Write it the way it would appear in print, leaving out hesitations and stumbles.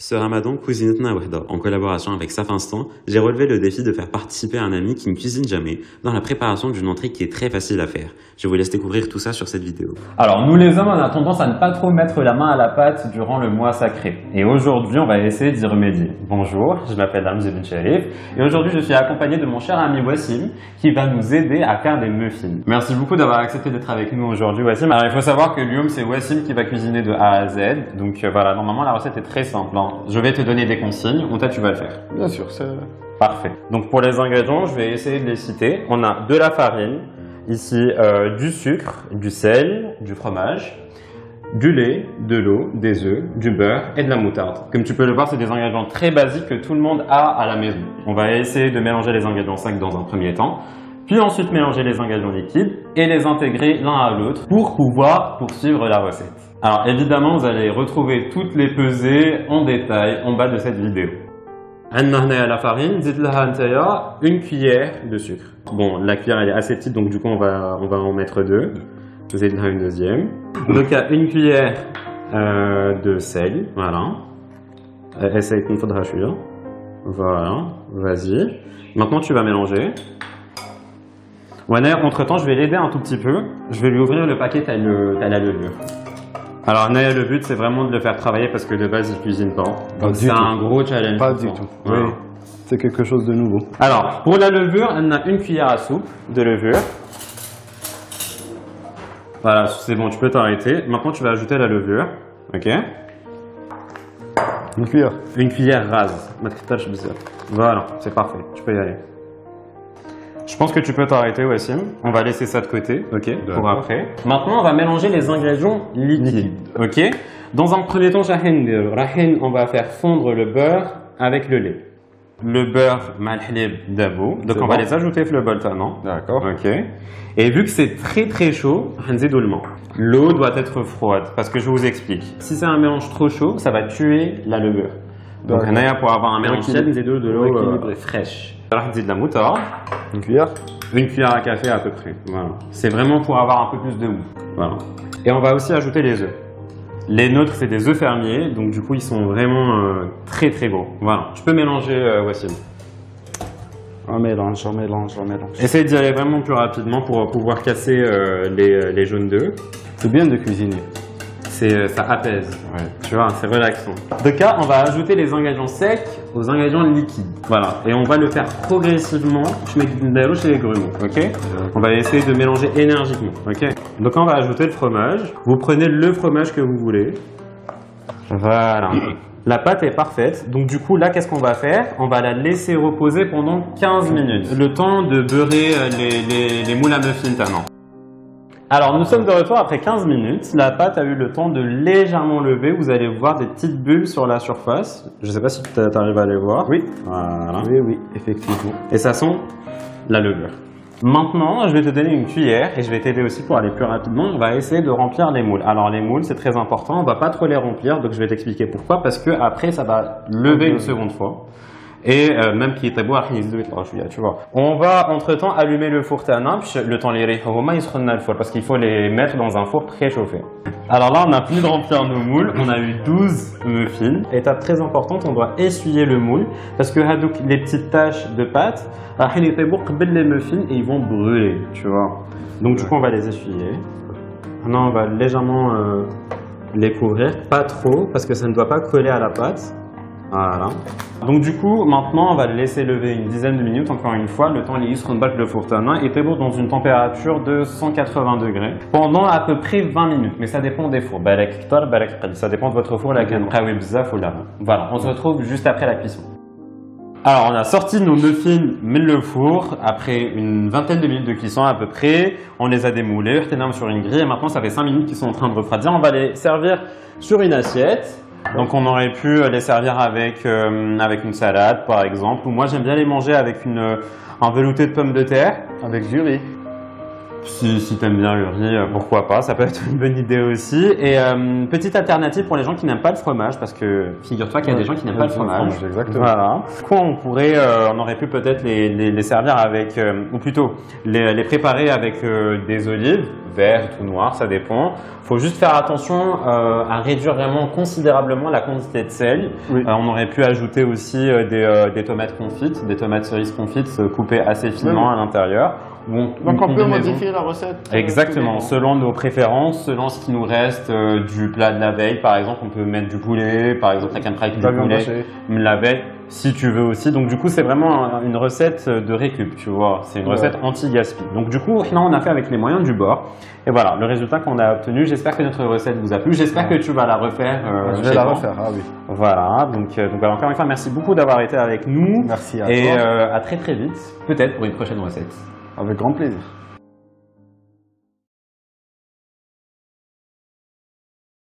Ce ramadan, Cuisinetna Wahda, en collaboration avec Saf Instant, j'ai relevé le défi de faire participer un ami qui ne cuisine jamais dans la préparation d'une entrée qui est très facile à faire. Je vous laisse découvrir tout ça sur cette vidéo. Alors nous les hommes, on a tendance à ne pas trop mettre la main à la pâte durant le mois sacré. Et aujourd'hui, on va essayer d'y remédier. Bonjour, je m'appelle Hamza Ben Sharif et aujourd'hui je suis accompagné de mon cher ami Wassim qui va nous aider à faire des muffins. Merci beaucoup d'avoir accepté d'être avec nous aujourd'hui Wassim. Alors il faut savoir que Lyoum, c'est Wassim qui va cuisiner de A à Z. Donc voilà, normalement la recette est très simple. Je vais te donner des consignes, toi tu vas le faire. Bien sûr, c'est parfait. Donc pour les ingrédients, je vais essayer de les citer. On a de la farine, ici du sucre, du sel, du fromage, du lait, de l'eau, des œufs, du beurre et de la moutarde. Comme tu peux le voir, c'est des ingrédients très basiques que tout le monde a à la maison. On va essayer de mélanger les ingrédients secs dans un premier temps, puis ensuite mélanger les ingrédients liquides et les intégrer l'un à l'autre pour pouvoir poursuivre la recette. Alors évidemment, vous allez retrouver toutes les pesées en détail en bas de cette vidéo. عندنا la farine, dites لها نتايا une cuillère de sucre. Bon, la cuillère elle est assez petite donc du coup on va en mettre deux. Vous êtes là une deuxième. Donc il y a une cuillère de sel, voilà. Essaye qu'on faudra chuire. Voilà, vas-y. Maintenant tu vas mélanger. Entre temps je vais l'aider un tout petit peu. Je vais lui ouvrir le paquet à la levure. Alors Naya, le but c'est vraiment de le faire travailler parce que de base il cuisine pas. Donc c'est un gros challenge. Pas du tout. Voilà. Oui, c'est quelque chose de nouveau. Alors pour la levure, on a une cuillère à soupe de levure. Voilà, c'est bon, tu peux t'arrêter. Maintenant tu vas ajouter la levure. Ok. Une cuillère. Une cuillère rase. Voilà, c'est parfait. Tu peux y aller. Je pense que tu peux t'arrêter, Wassim. On va laisser ça de côté, ok, pour après. Maintenant, on va mélanger les ingrédients liquides, ok. Dans un premier temps, on va faire fondre le beurre avec le lait. Le beurre, malhlib, d'abo. Donc, on va les ajouter dans le bol, non? D'accord. Ok. Et vu que c'est très très chaud, l'eau doit être froide, parce que je vous explique. Si c'est un mélange trop chaud, ça va tuer la levure. Donc, pour avoir un mélange de l'eau fraîche. Alors, de la moutarde. Une cuillère. Une cuillère à café à peu près. Voilà. C'est vraiment pour avoir un peu plus de goût. Voilà. Et on va aussi ajouter les œufs. Les nôtres, c'est des œufs fermiers, donc du coup, ils sont vraiment très très gros. Voilà. Je peux mélanger, Wassim. On mélange. Essaye d'y aller vraiment plus rapidement pour pouvoir casser les jaunes d'œufs. C'est bien de cuisiner. Ça apaise, ouais. Tu vois, c'est relaxant. Donc là, on va ajouter les ingrédients secs aux ingrédients liquides. Voilà, et on va le faire progressivement. Je mets chez les grumeaux, ok. On va essayer de mélanger énergiquement, ok. Donc on va ajouter le fromage. Vous prenez le fromage que vous voulez. Voilà. La pâte est parfaite, donc du coup là qu'est-ce qu'on va faire? On va la laisser reposer pendant 15 minutes. Le temps de beurrer les moules à muffins maintenant. Alors nous sommes de retour après 15 minutes, la pâte a eu le temps de légèrement lever, vous allez voir des petites bulles sur la surface, je ne sais pas si tu arrives à les voir. Oui, voilà. Oui, effectivement. Et ça sent la levure. Maintenant, je vais te donner une cuillère et je vais t'aider aussi pour aller plus rapidement, on va essayer de remplir les moules. Alors les moules c'est très important, on ne va pas trop les remplir, donc je vais t'expliquer pourquoi, parce que après ça va lever une seconde fois. Et même qui est beau, tu vois. On va entre temps allumer le four tana, le temps les rihoma ils seront dans le four parce qu'il faut les mettre dans un four préchauffé. Alors là, on a fini de remplir nos moules, on a eu 12 muffins. Étape très importante, on doit essuyer le moule parce que les petites taches de pâte, les muffins et ils vont brûler, tu vois. Donc du coup, on va les essuyer. Maintenant, on va légèrement les couvrir, pas trop parce que ça ne doit pas coller à la pâte. Voilà. Donc du coup, maintenant, on va le laisser lever une dizaine de minutes, encore une fois, le temps les seront battre le four tana et beau dans une température de 180 degrés pendant à peu près 20 minutes, mais ça dépend des fours. Ça dépend de votre four, Voilà, on se retrouve juste après la cuisson. Alors, on a sorti nos muffins de le four après une vingtaine de minutes de cuisson à peu près. On les a démoulés, sur une grille et maintenant ça fait 5 minutes qu'ils sont en train de refroidir. On va les servir sur une assiette. Donc on aurait pu les servir avec une salade par exemple, ou moi j'aime bien les manger avec un velouté de pommes de terre. Avec du riz. Si t'aimes bien le riz, pourquoi pas, ça peut être une bonne idée aussi. Et petite alternative pour les gens qui n'aiment pas le fromage, parce que figure-toi qu'il y a des gens qui n'aiment pas le fromage. Exactement. Voilà. Quoi, on aurait pu peut-être les servir avec, ou plutôt les préparer avec des olives, vertes ou noires, ça dépend. Faut juste faire attention à réduire vraiment considérablement la quantité de sel. Oui. On aurait pu ajouter aussi des tomates confites, des tomates cerises confites coupées assez finement à l'intérieur. Bon, Donc on peut modifier la recette. Exactement, selon nos préférences, selon ce qui nous reste du plat de la veille. Par exemple, on peut mettre du poulet, par exemple la crème fraîche du poulet la veille, si tu veux aussi. Donc du coup, c'est vraiment une recette de récup, tu vois. C'est une recette anti-gaspi. Donc du coup, là, on a fait avec les moyens du bord. Et voilà, le résultat qu'on a obtenu. J'espère que notre recette vous a plu. J'espère que tu vas la refaire. Je vais la refaire, ah oui. Voilà, donc voilà, encore une fois, merci beaucoup d'avoir été avec nous. Merci à et toi. à très très vite, peut-être pour une prochaine recette. Avec grand plaisir.